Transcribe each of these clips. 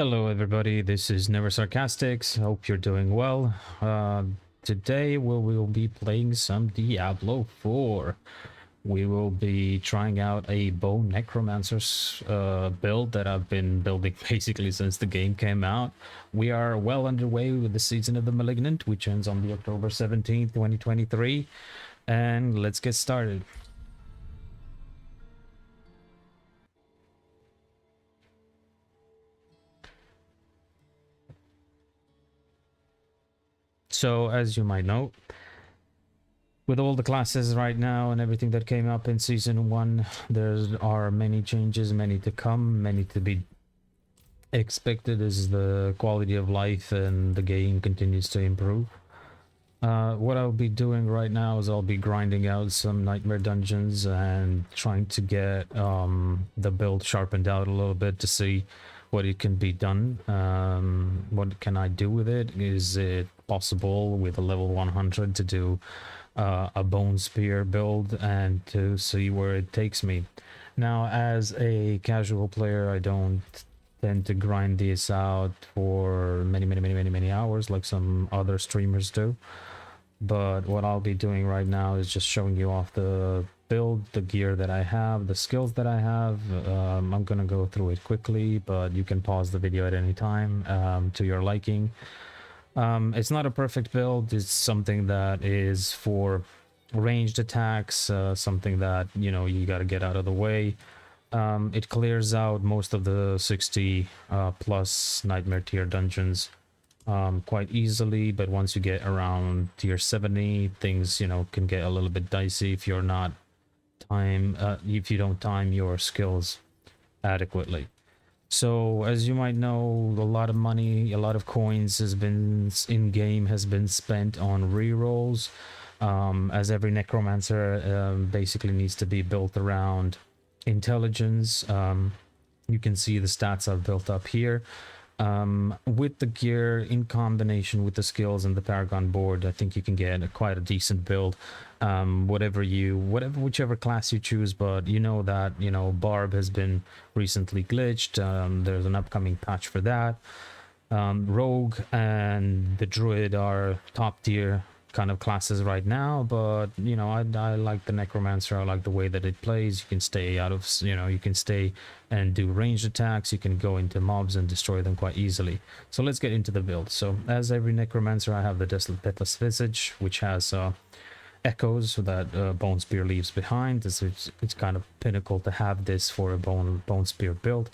Hello everybody, this is Never Sarcastics. Hope you're doing well. Today we will be playing some Diablo 4. We will be trying out a Bone Necromancer's build that I've been building basically since the game came out. We are well underway with the Season of the Malignant, which ends on the October 17th, 2023. And let's get started. So, as you might know, with all the classes right now and everything that came up in Season 1, there are many changes, many to come, many to be expected as the quality of life and the game continues to improve. What I'll be doing right now is I'll be grinding out some nightmare dungeons and trying to get the build sharpened out a little bit to see what it can be done. What can I do with it? Is it possible with a level 100 to do a bone spear build and to see where it takes me? Now, as a casual player, I don't tend to grind this out for many hours like some other streamers do. But what I'll be doing right now is just showing you off the build, the gear that I have, the skills that I have. I'm gonna go through it quickly, but you can pause the video at any time to your liking. It's not a perfect build. It's something that is for ranged attacks, something that, you know, you gotta get out of the way. It clears out most of the 60 plus nightmare tier dungeons quite easily, but once you get around tier 70, things, you know, can get a little bit dicey if you're not if you don't time your skills adequately. So as you might know, a lot of money, a lot of coins has been in game has been spent on rerolls, as every necromancer basically needs to be built around intelligence. You can see the stats I've built up here. With the gear in combination with the skills and the Paragon board, I think you can get quite a decent build. Whichever class you choose, but you know that, you know, Barb has been recently glitched. There's an upcoming patch for that. Rogue and the Druid are top tier kind of classes right now, but you know, I like the Necromancer. I like the way that it plays. You can stay out of, you know, you can stay and do ranged attacks. You can go into mobs and destroy them quite easily. So let's get into the build. So as every Necromancer, I have the Deathless Visage, which has echoes that Bone Spear leaves behind. It's kind of pinnacle to have this for a Bone Spear build.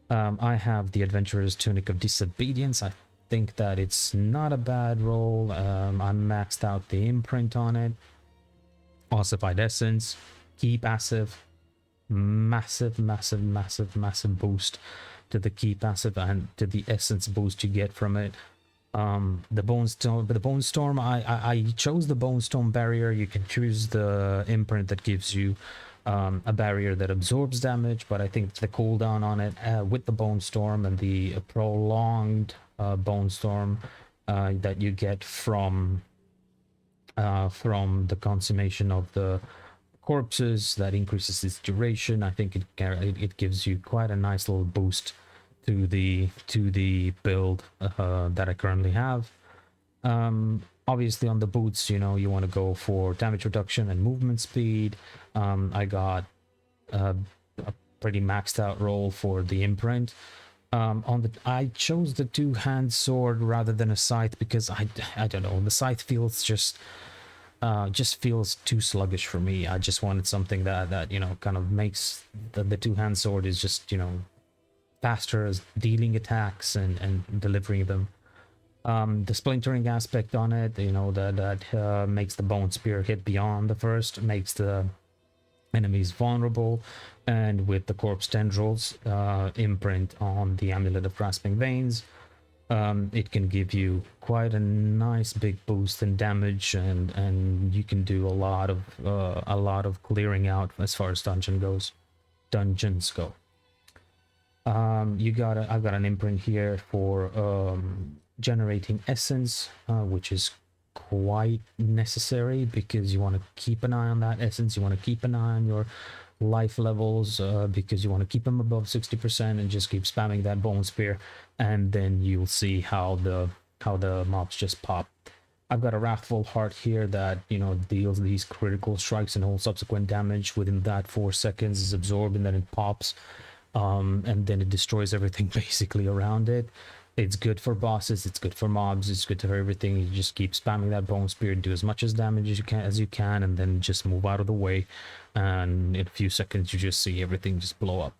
I have the Adventurer's Tunic of Disobedience. I think that it's not a bad roll. I maxed out the imprint on it. Ossified Essence, key passive, massive boost to the key passive and to the essence boost you get from it. The Bone Storm, I chose the Bone Storm barrier. You can choose the imprint that gives you a barrier that absorbs damage, but I think the cooldown on it with the Bone Storm and the prolonged Bone Storm that you get from the consummation of the corpses, that increases its duration. I think it gives you quite a nice little boost to the build that I currently have. Obviously on the boots, you know, you want to go for damage reduction and movement speed. I got a pretty maxed out roll for the imprint. I chose the two-hand sword rather than a scythe because I don't know, the scythe feels just feels too sluggish for me. I just wanted something that you know, kind of makes the two-hand sword is just, you know, faster as dealing attacks and delivering them. The splintering aspect on it, you know, that makes the Bone Spear hit beyond the first, makes the enemies vulnerable, and with the Corpse Tendrils imprint on the Amulet of Grasping Veins, it can give you quite a nice big boost in damage, and you can do a lot of clearing out as far as dungeons go. I've got an imprint here for generating essence, which is quite necessary because you want to keep an eye on that essence. You want to keep an eye on life levels because you want to keep them above 60% and just keep spamming that bone spear, and then you'll see how the mobs just pop. I've got a Wrathful Heart here that, you know, deals these critical strikes and all subsequent damage within that 4 seconds is absorbed, and then it pops, and then it destroys everything basically around it. It's good for bosses, it's good for mobs, it's good for everything. You just keep spamming that bone spear, do as much as damage as you can, and then just move out of the way, and in a few seconds you just see everything just blow up.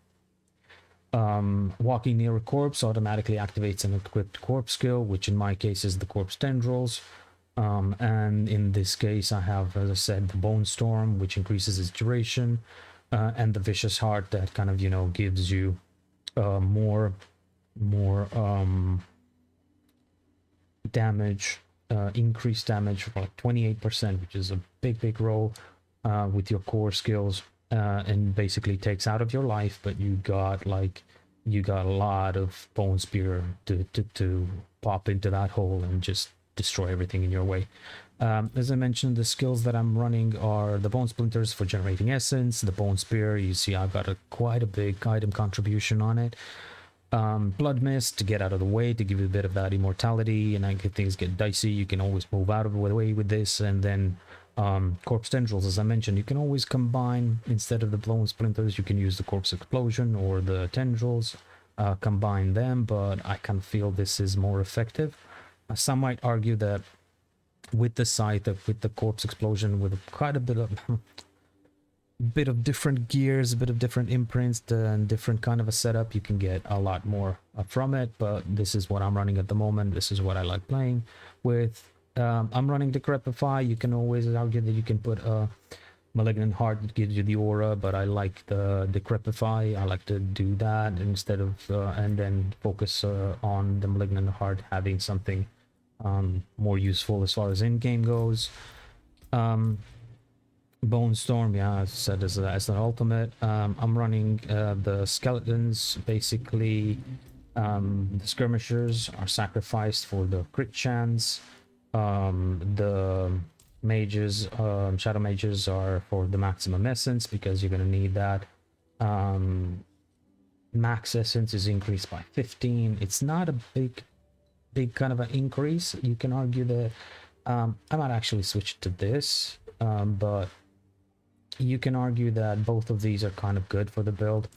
Walking near a corpse automatically activates an equipped corpse skill, which in my case is the corpse tendrils. And in this case I have, as I said, the Bone Storm, which increases its duration, and the Vicious Heart that kind of, you know, gives you more damage, increased damage for like 28%, which is a big roll with your core skills, and basically takes out of your life, but you got a lot of bone spear to pop into that hole and just destroy everything in your way. As I mentioned, the skills that I'm running are the Bone Splinters for generating essence, the Bone Spear. You see I've got quite a big item contribution on it. Blood Mist to get out of the way, to give you a bit of that immortality, and if things get dicey you can always move out of the way with this. And then Corpse Tendrils, as I mentioned, you can always combine, instead of the Bone Splinters you can use the Corpse Explosion or the Tendrils, combine them, but I kind of feel this is more effective. Some might argue that with the Scythe, with the Corpse Explosion, with quite a bit of different gears, a bit of different imprints, and different kind of a setup, you can get a lot more from it. But this is what I'm running at the moment. This is what I like playing with. I'm running Decrepify. You can always argue that you can put a Malignant Heart that gives you the aura, but I like the Decrepify. I like to do that instead of and then focus on the Malignant Heart having something more useful as far as in-game goes. Bone Storm, yeah, as I said, as an ultimate. I'm running the skeletons. Basically, the skirmishers are sacrificed for the crit chance. The mages, shadow mages, are for the maximum essence, because you're going to need that. Max essence is increased by 15. It's not a big kind of an increase. You can argue that I might actually switch to this, but you can argue that both of these are kind of good for the build.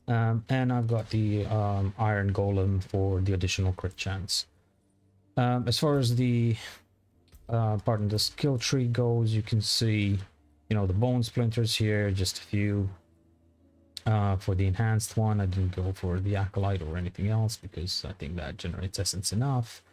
And I've got the Iron Golem for the additional crit chance. As far as the the skill tree goes, you can see, you know, the Bone Splinters here, just a few. For the enhanced one, I didn't go for the Acolyte or anything else because I think that generates essence enough.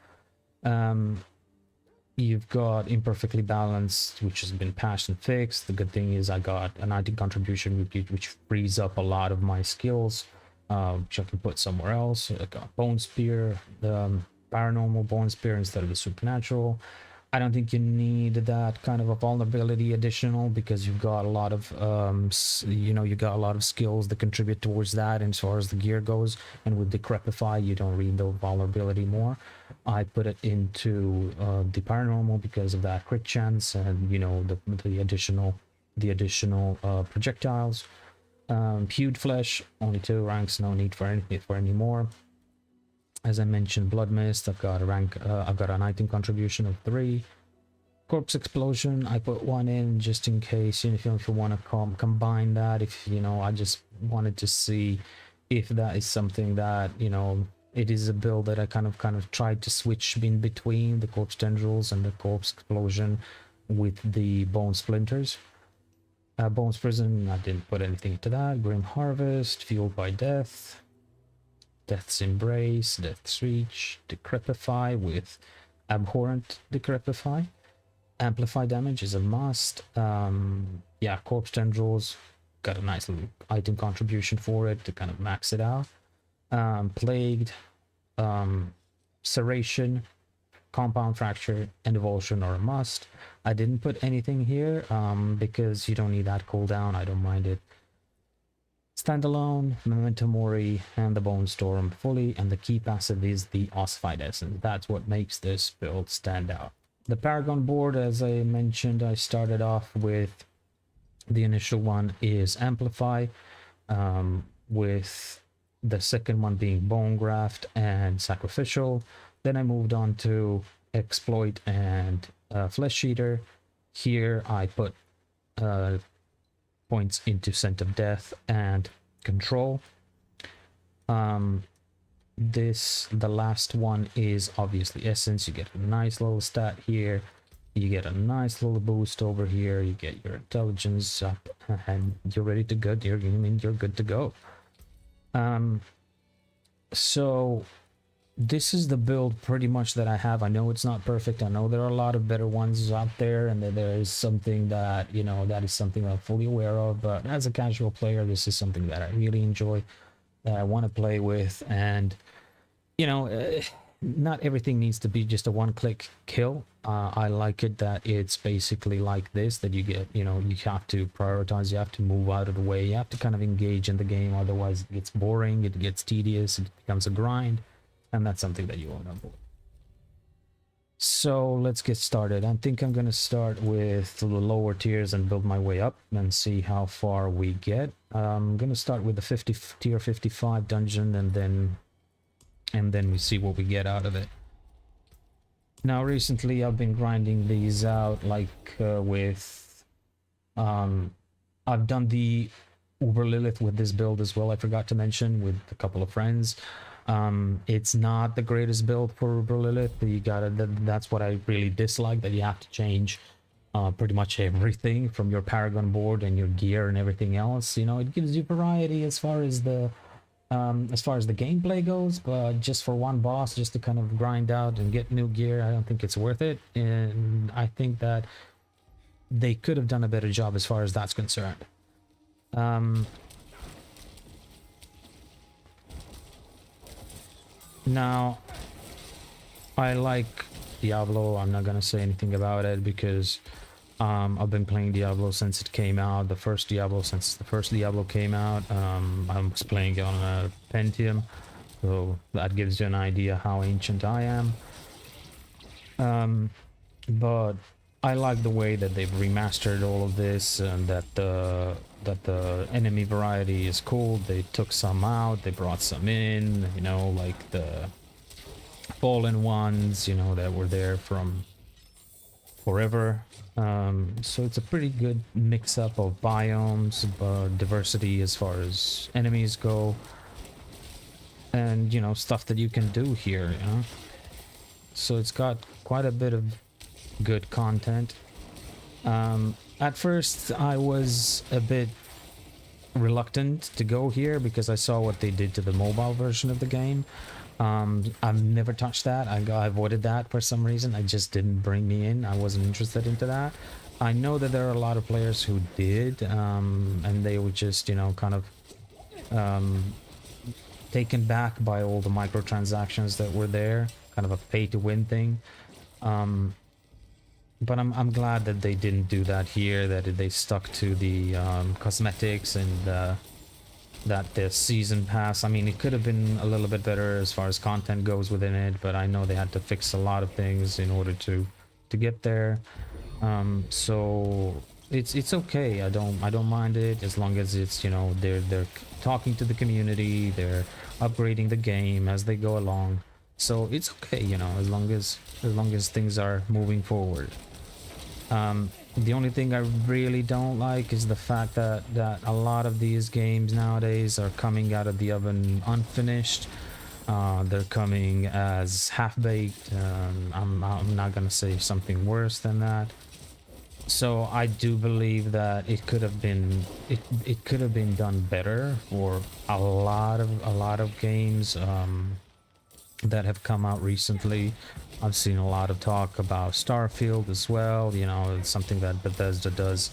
You've got Imperfectly Balanced, which has been patched and fixed. The good thing is I got a 19 contribution, which frees up a lot of my skills, which I can put somewhere else. I got Bone Spear, the Paranormal Bone Spear instead of the Supernatural. I don't think you need that kind of a vulnerability additional, because you've got a lot of you got a lot of skills that contribute towards that. And as far as the gear goes, and with Decrepify, you don't need the vulnerability more. I put it into the Paranormal because of that crit chance, and you know, the additional projectiles. Hewed Flesh, only 2 ranks, no need for any more. As I mentioned, Blood Mist, I've got a 19 contribution of 3. Corpse Explosion, I put 1 in just in case, if you want to combine that. If you know, I just wanted to see if that is something that, you know, it is a build that I kind of tried to switch in between the Corpse Tendrils and the Corpse Explosion with the Bone Splinters. Bones Prison, I didn't put anything into that. Grim Harvest, Fueled by Death, Death's Embrace, Death's Reach, Decrepify with Abhorrent Decrepify. Amplify damage is a must. Yeah, Corpse Tendrils, got a nice little item contribution for it to kind of max it out. Plagued, Serration, Compound Fracture, and Evulsion are a must. I didn't put anything here because you don't need that cooldown. I don't mind it. Standalone, Memento Mori, and the Bone Storm fully, and the key passive is the Ossified Essence. That's what makes this build stand out. The Paragon board, as I mentioned, I started off with The initial one is Amplify, with the second one being Bone Graft and Sacrificial. Then I moved on to Exploit and Flesh Eater. Here I put points into Scent of Death and Control. The last one is obviously Essence. You get a nice little stat here. You get a nice little boost over here. You get your intelligence up, and you're ready to go. You're good to go. So this is the build pretty much that I have. I know it's not perfect. I know there are a lot of better ones out there, and that there is something that, you know, that is something I'm fully aware of. But as a casual player, this is something that I really enjoy, that I want to play with. And, you know, not everything needs to be just a one-click kill. I like it that it's basically like this, that you get, you know, you have to prioritize, you have to move out of the way, you have to kind of engage in the game, otherwise it gets boring, it gets tedious, it becomes a grind, and that's something that you want to avoid. So let's get started. I think I'm going to start with the lower tiers and build my way up and see how far we get. I'm going to start with the tier 55 dungeon, and then we see what we get out of it. Now recently I've been grinding these out like with I've done the Uber Lilith with this build as well, I forgot to mention, with a couple of friends. It's not the greatest build for Uber Lilith. You gotta, that's what I really dislike, that you have to change pretty much everything from your Paragon board and your gear and everything else. You know, it gives you variety as far as the gameplay goes, but just for one boss, just to kind of grind out and get new gear, I don't think it's worth it. And I think that they could have done a better job as far as that's concerned. Now, I like Diablo. I'm not gonna say anything about it because I've been playing Diablo since it came out. Since the first Diablo came out, I was playing it on a Pentium, so that gives you an idea how ancient I am. But I like the way that they've remastered all of this, and that the enemy variety is cool. They took some out, they brought some in, you know, like the fallen ones, you know, that were there from forever. So it's a pretty good mix-up of biomes, diversity as far as enemies go, and, you know, stuff that you can do here, you know. So it's got quite a bit of good content. At first I was a bit reluctant to go here because I saw what they did to the mobile version of the game. I've never touched that. I avoided that for some reason. It just didn't bring me in. I wasn't interested into that. I know that there are a lot of players who did, and they were just, you know, kind of taken back by all the microtransactions that were there, kind of a pay-to-win thing. But I'm glad that they didn't do that here, that they stuck to the cosmetics and that the season pass. I mean, it could have been a little bit better as far as content goes within it, but I know they had to fix a lot of things in order to get there. So it's okay. I don't mind it, as long as it's, you know, they're talking to the community, they're upgrading the game as they go along. So it's okay, you know, as long as things are moving forward. The only thing I really don't like is the fact that a lot of these games nowadays are coming out of the oven unfinished. They're coming as half-baked. I'm not gonna say something worse than that. So I do believe that it could have been done better for a lot of games that have come out recently. I've seen a lot of talk about Starfield as well. You know, it's something that Bethesda does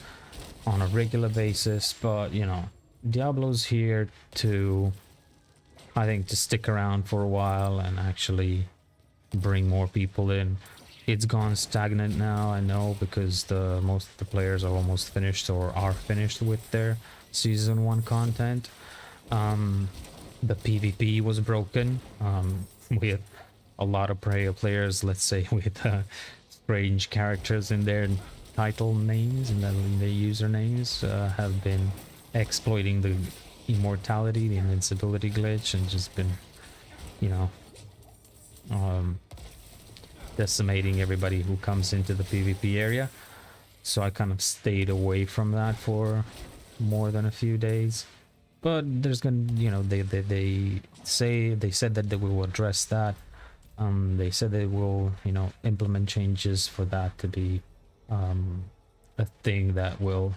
on a regular basis, but, you know, Diablo's here to, I think, to stick around for a while and actually bring more people in. It's gone stagnant now, I know, because most of the players are almost finished or are finished with their season 1 content. The PvP was broken. We had a lot of players, let's say, with strange characters in there, title names and the usernames have been exploiting the immortality, the invincibility glitch, and just been, you know, um, decimating everybody who comes into the PvP area. So I kind of stayed away from that for more than a few days. But there's gonna, you know, they said that they will address that. They said they will, you know, implement changes for that to be a thing that will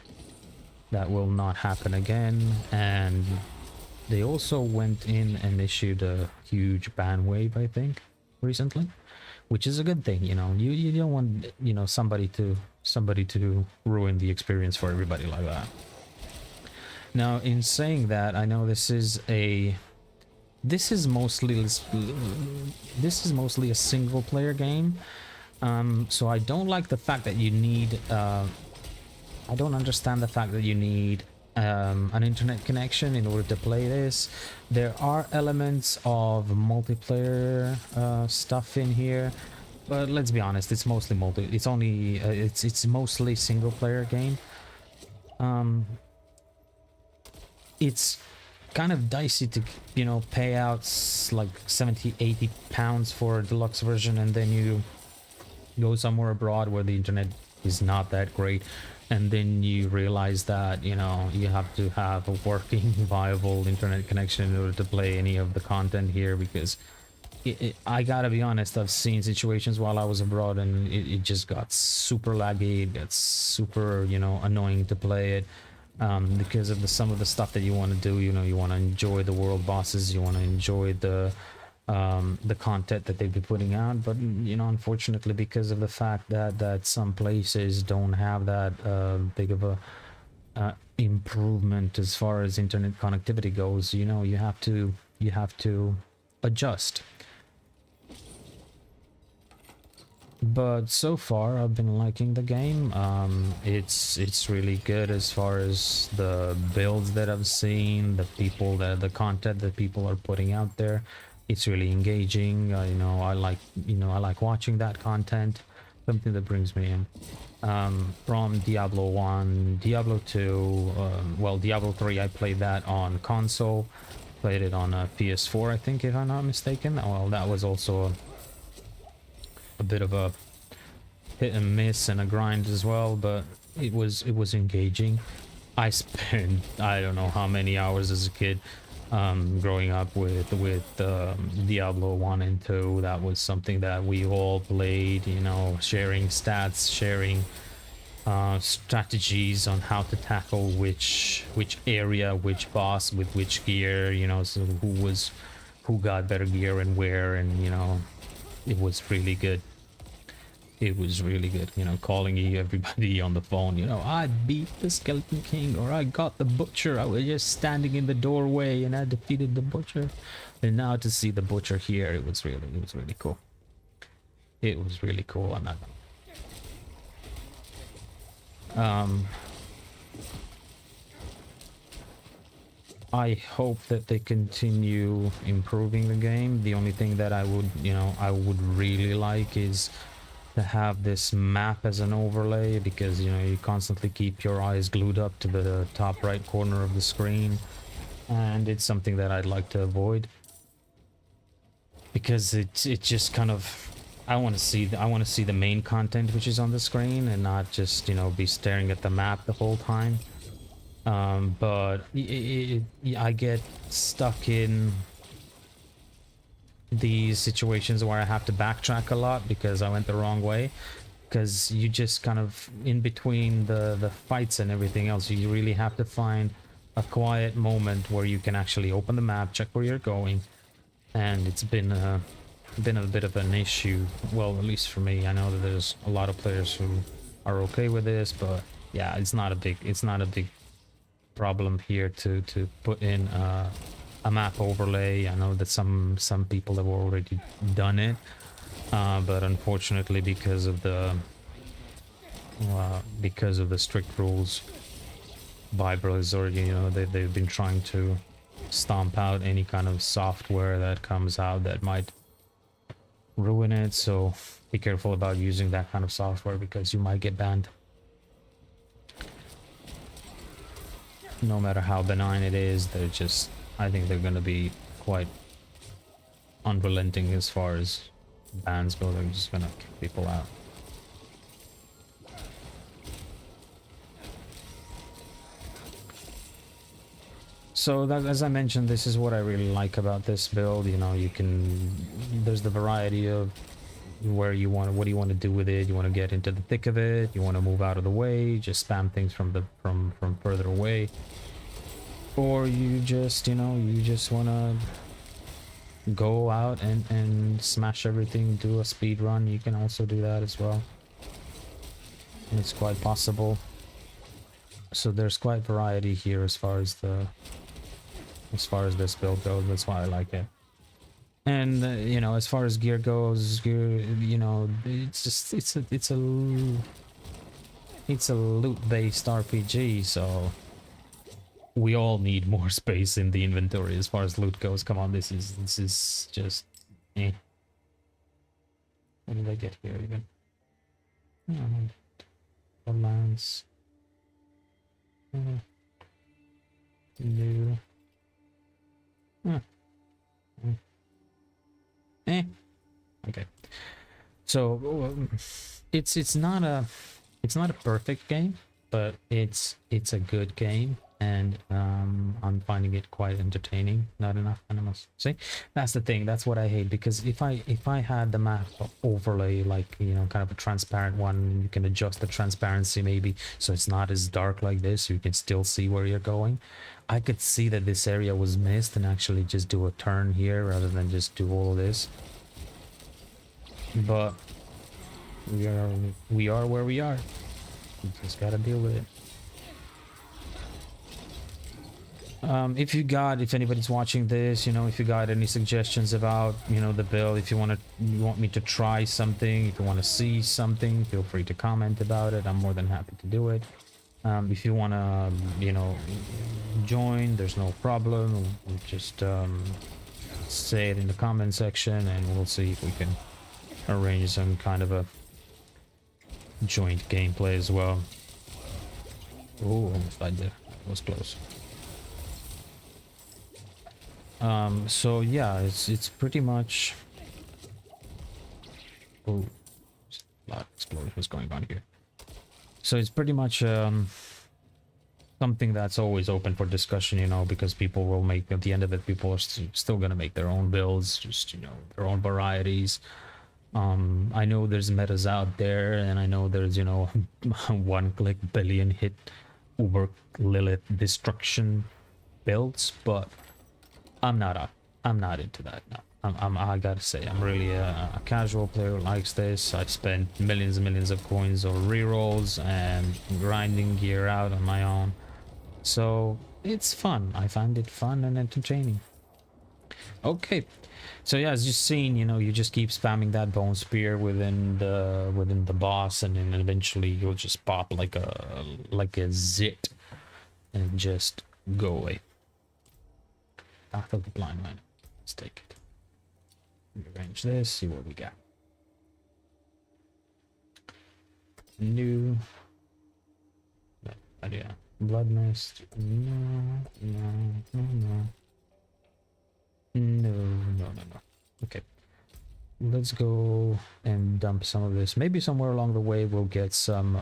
not happen again. And they also went in and issued a huge ban wave, I think, recently, which is a good thing. You know, you don't want, you know, somebody to ruin the experience for everybody like that. Now, in saying that, I know this is mostly a single player game. So I don't like the fact that you need I don't understand the fact that you need an internet connection in order to play this. There are elements of multiplayer stuff in here, but let's be honest, it's mostly it's mostly single player game. It's kind of dicey to, you know, pay out like 70-80 pounds for a deluxe version, and then you go somewhere abroad where the internet is not that great, and then you realize that, you know, you have to have a working viable internet connection in order to play any of the content here, because I gotta be honest, I've seen situations while I was abroad and it just got super laggy, it gets super, you know, annoying to play it. Because of some of the stuff that you want to do, you know, you want to enjoy the world bosses, you want to enjoy the content that they've been putting out, but, you know, unfortunately, because of the fact that some places don't have that big of a improvement as far as internet connectivity goes, you know, you have to adjust. But so far I've been liking the game. It's really good as far as the builds that I've seen, the content that people are putting out there. It's really engaging. You know, I like watching that content, something that brings me in. From Diablo 1, Diablo 2, well, Diablo 3, I played that on console, played it on a PS4, I think, if I'm not mistaken. Well, that was also a bit of a hit and miss and a grind as well, but it was engaging. I spent I don't know how many hours as a kid growing up with Diablo 1 and 2. That was something that we all played, you know, sharing stats, sharing strategies on how to tackle which area, which boss with which gear, you know, so who got better gear and where, and, you know, it was really good. It was really good, you know, calling everybody on the phone, you know, I beat the Skeleton King, or I got the Butcher, I was just standing in the doorway and I defeated the Butcher. And now to see the Butcher here, it was really cool. It was really cool. I'm not I hope that they continue improving the game. The only thing that I would really like is to have this map as an overlay, because, you know, you constantly keep your eyes glued up to the top right corner of the screen, and it's something that I'd like to avoid, because it just kind of, I want to see the main content which is on the screen, and not just, you know, be staring at the map the whole time. But I get stuck in these situations where I have to backtrack a lot because I went the wrong way, because you just kind of, in between the fights and everything else, you really have to find a quiet moment where you can actually open the map, check where you're going. And it's been a bit of an issue, well, at least for me. I know that there's a lot of players who are okay with this, but yeah, it's not a big problem here to put in a map overlay. I know that some people have already done it, but unfortunately, because of the strict rules by Blizzard, you know, they've been trying to stomp out any kind of software that comes out that might ruin it. So be careful about using that kind of software, because you might get banned. no matter how benign it is, they're just, I think they're gonna be quite unrelenting as far as bans go. They're just gonna kick people out. So that, as I mentioned, this is what I really like about this build. You know, you can, there's the variety of where you want, what do you want to do with it. You want to get into the thick of it, you want to move out of the way, just spam things from the from further away, or you just, you know, you just want to go out and smash everything, do a speed run. You can also do that as well. It's quite possible. So there's quite variety here as far as the, as far as this build goes. That's why I like it. And you know, as far as gear goes, gear, you know, it's just, it's a loot-based RPG, so we all need more space in the inventory as far as loot goes. Come on, this is just eh. When did I get here even? The lands. New. Okay. So it's not a perfect game, but it's a good game, and I'm finding it quite entertaining. Not enough animals. See, that's the thing. That's what I hate, because if I had the map overlay, like, you know, kind of a transparent one, you can adjust the transparency maybe so it's not as dark like this, so you can still see where you're going. I could see that this area was missed and actually just do a turn here rather than just do all of this. But we are where we are. You just gotta deal with it. If anybody's watching this, you know, if you got any suggestions about, you know, the build, if you want me to try something, if you want to see something, feel free to comment about it. I'm more than happy to do it. If you want to, you know, join, there's no problem. We'll just say it in the comment section, and we'll see if we can arrange some kind of a joint gameplay as well. Oh, almost died there. That was close. So yeah, it's pretty much. Oh, a lot of explosions going on here. So it's pretty much something that's always open for discussion, you know, because people will make, at the end of it, people are still gonna make their own builds, just, you know, their own varieties. I know there's metas out there, and I know there's, you know, one-click billion hit Uber Lilith destruction builds, but I'm not into that. No. I gotta say, I'm really a casual player who likes this. I spent millions and millions of coins on rerolls and grinding gear out on my own, so it's fun. I find it fun and entertaining. Okay, so yeah, as you've seen, you know, you just keep spamming that bone spear within the boss, and then eventually you'll just pop like a zit and just go away. Path of the Blind Man. Let's take it. Arrange this, see what we got. New. No idea. Blood Mist. No. Okay. Let's go and dump some of this. Maybe somewhere along the way we'll get some,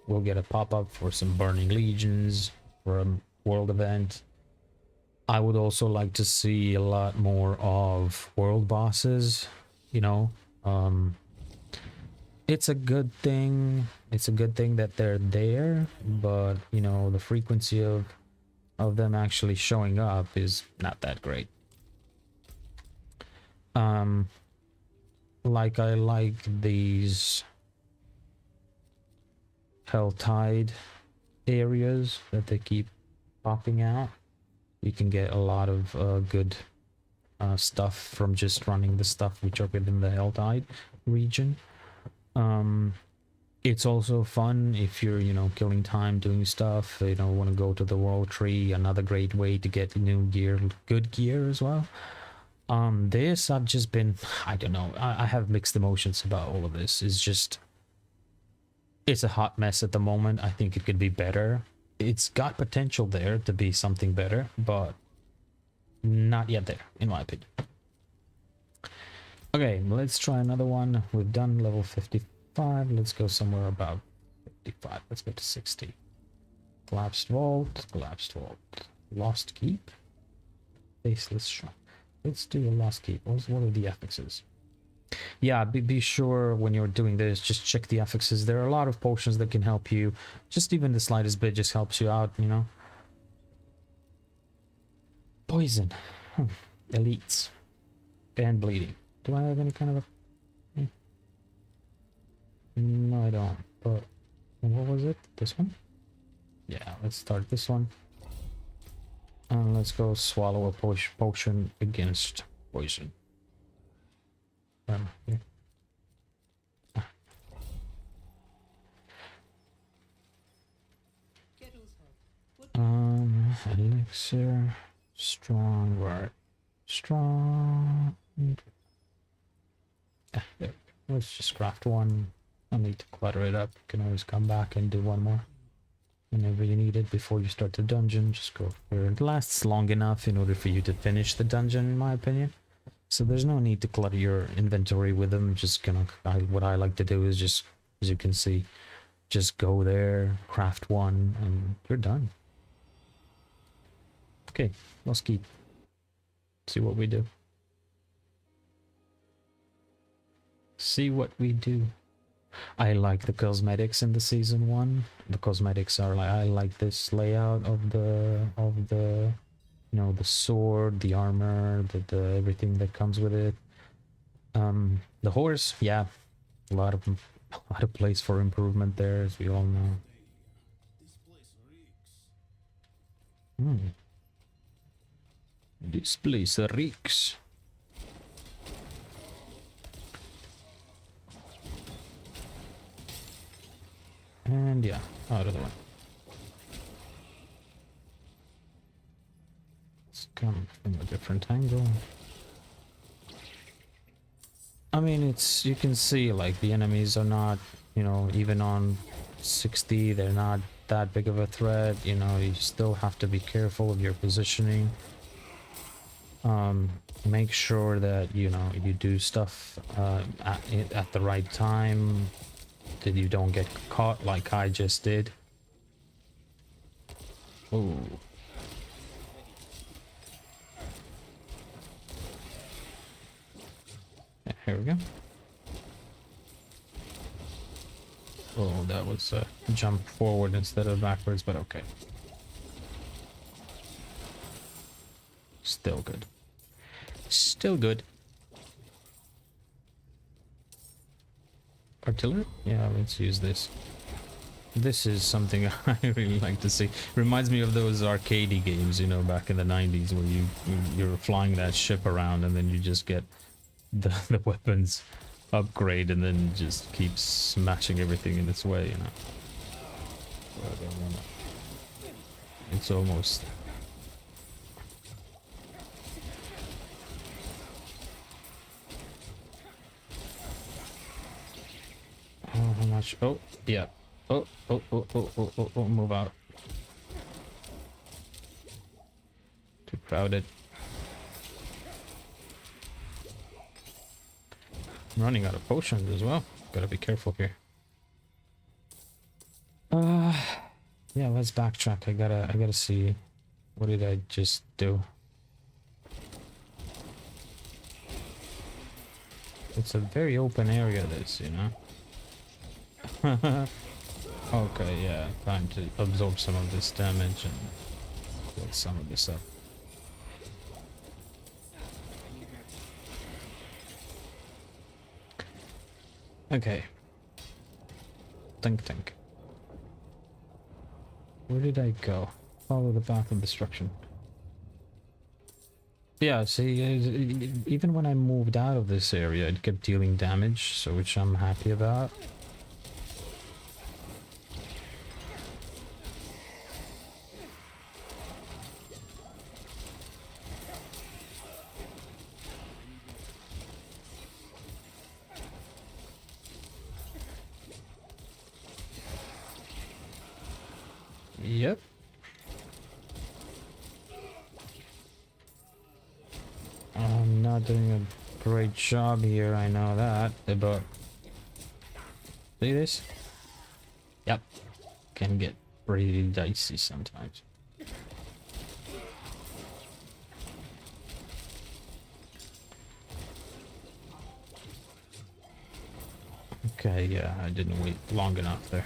we'll get a pop-up for some Burning Legions for a world event. I would also like to see a lot more of world bosses, you know. It's a good thing. It's a good thing that they're there, but, you know, the frequency of them actually showing up is not that great. Like, I like these Helltide areas that they keep popping out. You can get a lot of good stuff from just running the stuff which are within the Helltide region. It's also fun if you're, you know, killing time doing stuff, you know, want to go to the world tree. Another great way to get new gear, good gear as well. This, I've just been, I don't know, I have mixed emotions about all of this. It's just, it's a hot mess at the moment. I think it could be better. it's got potential there to be something better, but not yet there, in my opinion. Okay, let's try another one. We've done level 55. Let's go somewhere about 55. Let's go to 60. Collapsed vault, collapsed vault. Lost keep. Faceless shrine. Let's do a lost keep. What are the affixes? Yeah, be sure when you're doing this, just check the affixes. There are a lot of potions that can help you. Just even the slightest bit just helps you out, you know. Poison. Elites. And bleeding. Do I have any kind of a... No, I don't. But what was it? This one? Yeah, let's start this one. And let's go swallow a potion against poison. Yeah. Elixir. Strong word. Strong. There. Let's just craft one. I'll need to clutter it up. You can always come back and do one more whenever you need it before you start the dungeon. Just go for it. It lasts long enough in order for you to finish the dungeon, in my opinion. So there's no need to clutter your inventory with them. Just gonna, what I like to do is just, as you can see, just go there, craft one, and you're done. Okay, let's keep. See what we do. See what we do. I like the cosmetics in the season 1. The cosmetics are like, I like this layout of the you know, the sword, the armor, the everything that comes with it. The horse, yeah, a lot of place for improvement there, as we all know. This place reeks. And yeah, out of the way. Let's come from a different angle. I mean, it's, you can see like the enemies are not, you know, even on 60, they're not that big of a threat. You know, you still have to be careful of your positioning. Make sure that, you know, you do stuff at the right time, that you don't get caught like I just did. Ooh. Yeah, here we go. Oh, that was a jump forward instead of backwards, but okay. Still good. Still good. Artillery? Yeah, let's use this. This is something I really like to see. Reminds me of those arcadey games, you know, back in the 90s, where you're flying that ship around and then you just get the weapons upgrade and then just keep smashing everything in its way, you know. It's almost... Oh, how much? Oh, yeah. Oh, move out. Too crowded. I'm running out of potions as well. Gotta be careful here. Yeah, let's backtrack. I gotta see. What did I just do? It's a very open area, this, you know? Okay, yeah, time to absorb some of this damage and build some of this up. Okay. Think. Where did I go? Follow the path of destruction. Yeah, see, even when I moved out of this area, it kept dealing damage, so which I'm happy about. Yep, not doing a great job here, I know that, but... See this? Yep. Can get pretty dicey sometimes. Okay, yeah, I didn't wait long enough there.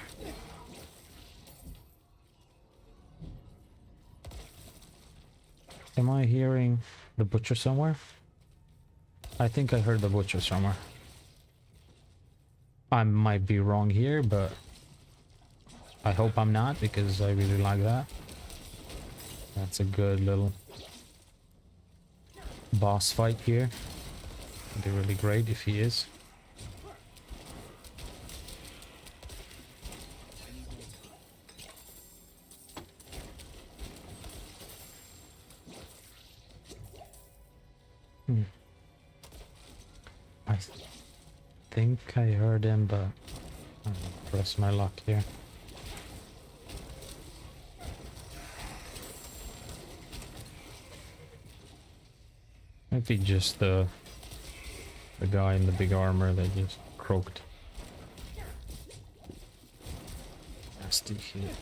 Am I hearing the butcher somewhere? I think I heard the butcher somewhere. I might be wrong here, but I hope I'm not, because I really like that. That's a good little boss fight here. It'd be really great if he is. I think I heard him, but I'm gonna press my luck here. Maybe just the guy in the big armor that just croaked. Nasty hit.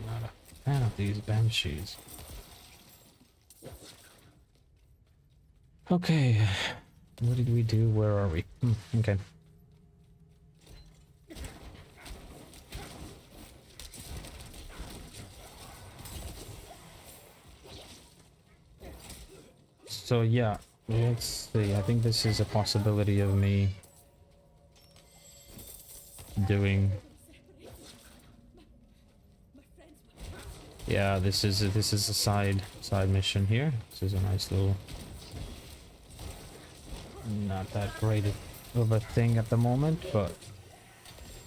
Not a fan of these banshees. Okay, what did we do? Where are we? Okay. So yeah, let's see. I think this is a possibility of me doing. Yeah, this is a side mission here. This is a nice little. Not that great of a thing at the moment, but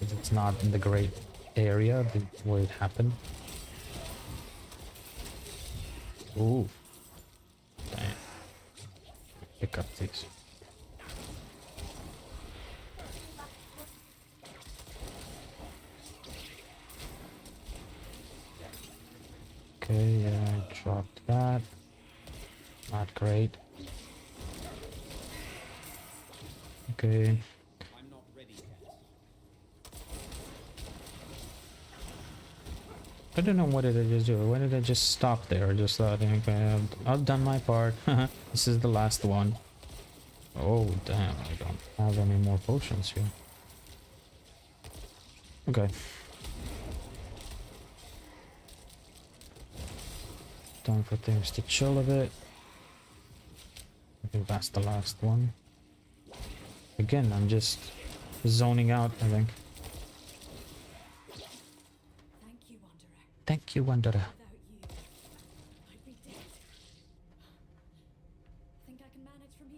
it's not in the great area where it happened. Ooh. Damn. Pick up these. Okay, yeah, I dropped that. Not great. Okay. I'm not ready yet. I don't know, what did I just do? Why did I just stop there? Just thought, okay, I've done my part. This is the last one. Oh, damn, I don't have any more potions here. Okay. Time for things to chill a bit. I think that's the last one. Again, I'm just zoning out, I think. Thank you, Wanderer. Thank you, Wanderer. Without you, I'd be dead. Think I can manage from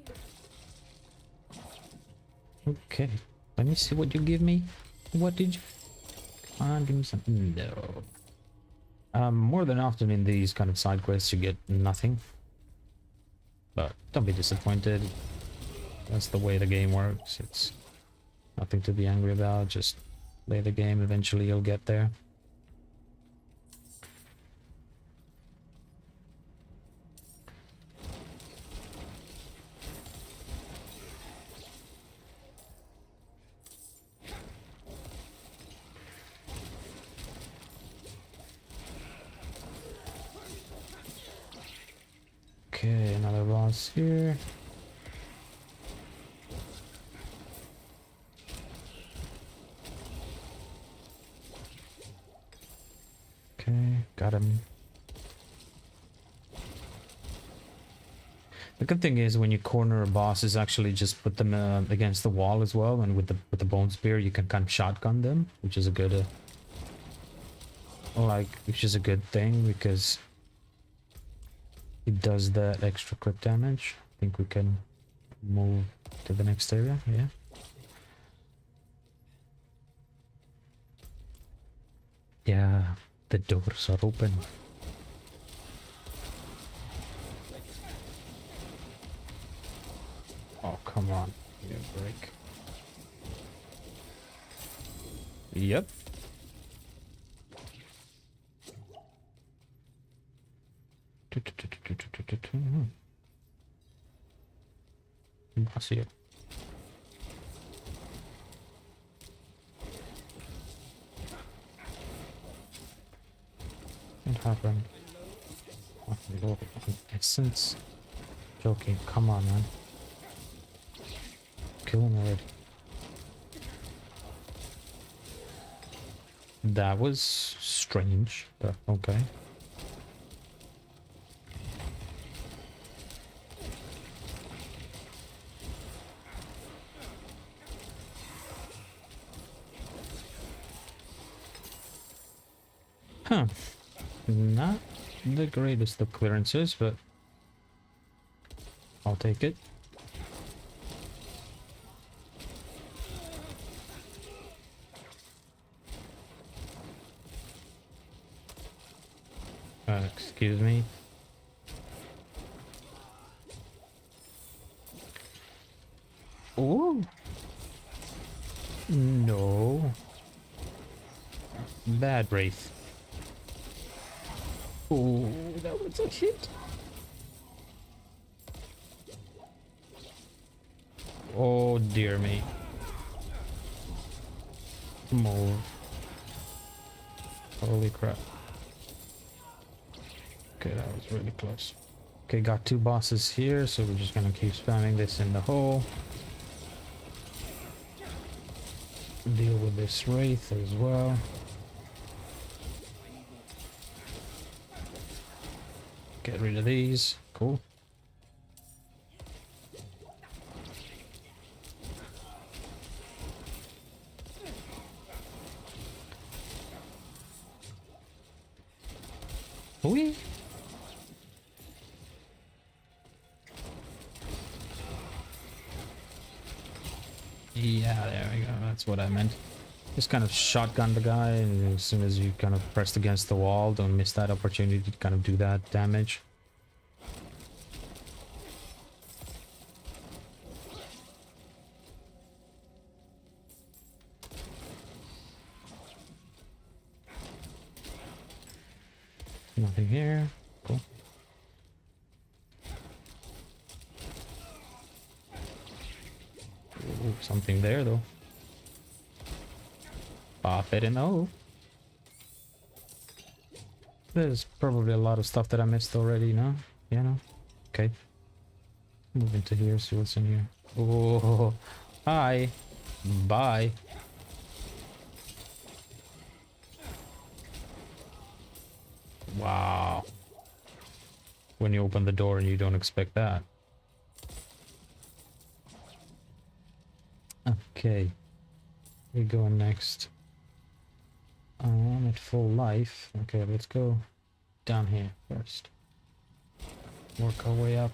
here? Okay. Let me see what you give me. What did you... Come on, give me something. No. More than often in these kind of side quests you get nothing. But don't be disappointed. That's the way the game works. It's nothing to be angry about. Just play the game. Eventually you'll get there. Okay, another boss here. Okay, got him. The good thing is when you corner a boss is actually just put them against the wall as well, and with the bone spear you can kind of shotgun them, which is a good which is a good thing because it does that extra crit damage. I think we can move to the next area. Yeah. Yeah, the doors are open. Oh, come on. Give me a break. Yep. boss here. What happened? Oh, Lord, essence. Joking, come on, man. Kill him already. That was strange, but okay. Huh. Not the greatest of clearances, but I'll take it. Excuse me. Oh. No. Bad Wraith. Oh, that was a hit. Oh dear me. Move. Holy crap. Okay, that was really close. Okay, got two bosses here, so we're just gonna keep spamming this in the hole. Deal with this Wraith as well. Get rid of these. Cool. Whee! Yeah, there we go. That's what I meant. Just kind of shotgun the guy, and as soon as you kind of pressed against the wall, don't miss that opportunity to kind of do that damage. Nothing here. Cool. Ooh, something there though. Pop it in the hole. There's probably a lot of stuff that I missed already, no? Yeah, no? Okay. Move into here, see what's in here. Oh, hi. Bye. Wow. When you open the door and you don't expect that. Okay. We go next. I'm at full life. Okay, let's go down here first. Work our way up.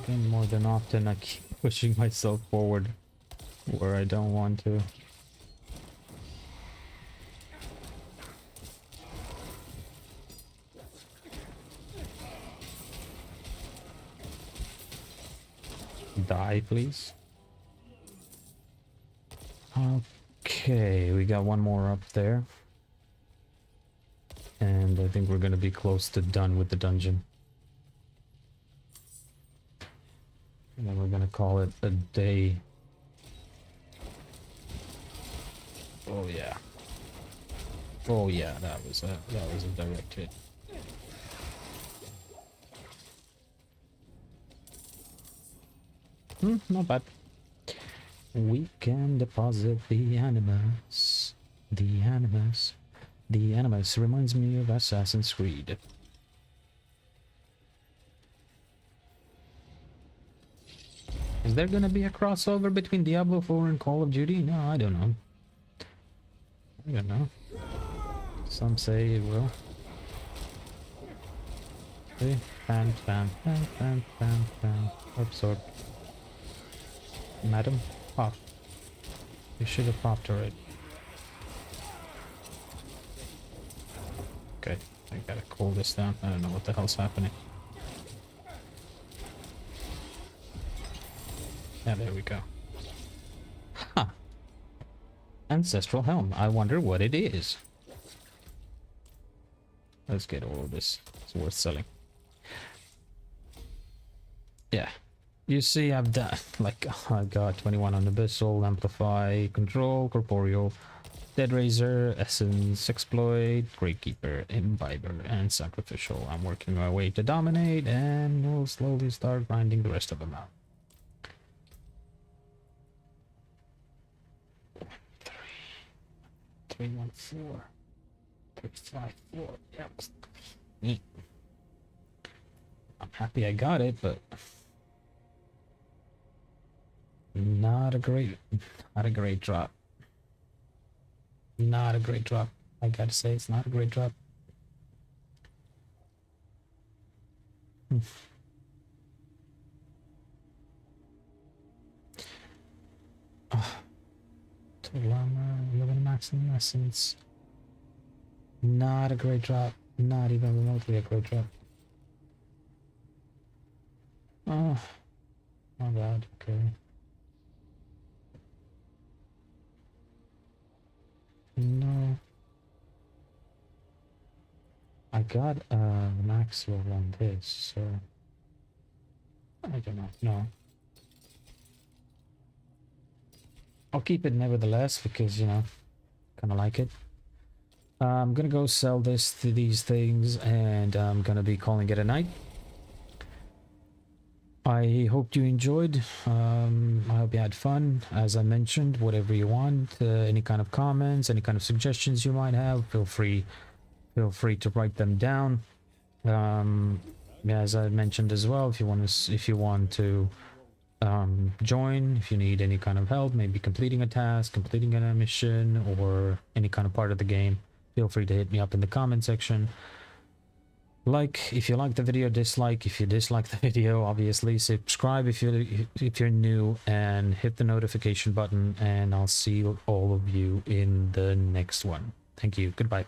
Again, more than often I keep pushing myself forward where I don't want to. Die, please. Okay, we got one more up there. And I think we're gonna be close to done with the dungeon. And then we're gonna call it a day. Oh yeah. Oh yeah, that was a direct hit. Not bad. We can deposit the animus. The animus. The animus reminds me of Assassin's Creed. Is there gonna be a crossover between Diablo 4 and Call of Duty? No, I don't know. I don't know. Some say it will. Okay. Fan. Absorb. Madam, pop. You should have popped already. Okay, I gotta cool this down. I don't know what the hell's happening. Yeah, there we go. Huh. Ancestral helm. I wonder what it is. Let's get all of this. It's worth selling. Yeah. You see, I've done, like, I got 21 on Abyssal, Amplify, Control, Corporeal, Dead Razor, Essence, Exploit, Gravekeeper, Imbiber, and Sacrificial. I'm working my way to Dominate, and we'll slowly start grinding the rest of them out. 314, 354, yep. Neat. I'm happy I got it, but not a great drop. Not a great drop. I gotta say, it's not a great drop. Total armor, 11 maximum essence. Not a great drop. Not even remotely a great drop. Oh, not bad. Okay. No. I got max level on this, so I don't know. No. I'll keep it nevertheless because, you know, kind of like it. I'm gonna go sell these things, and I'm gonna be calling it a night. I hope you enjoyed. I hope you had fun. As I mentioned, whatever you want, any kind of comments, any kind of suggestions you might have, feel free to write them down. As I mentioned as well, if you want to join, if you need any kind of help, maybe completing a task, completing a mission, or any kind of part of the game, feel free to hit me up in the comment section. Like if you like the video, dislike if you dislike the video, obviously. Subscribe if you're new, and hit the notification button, and I'll see all of you in the next one. Thank you. Goodbye.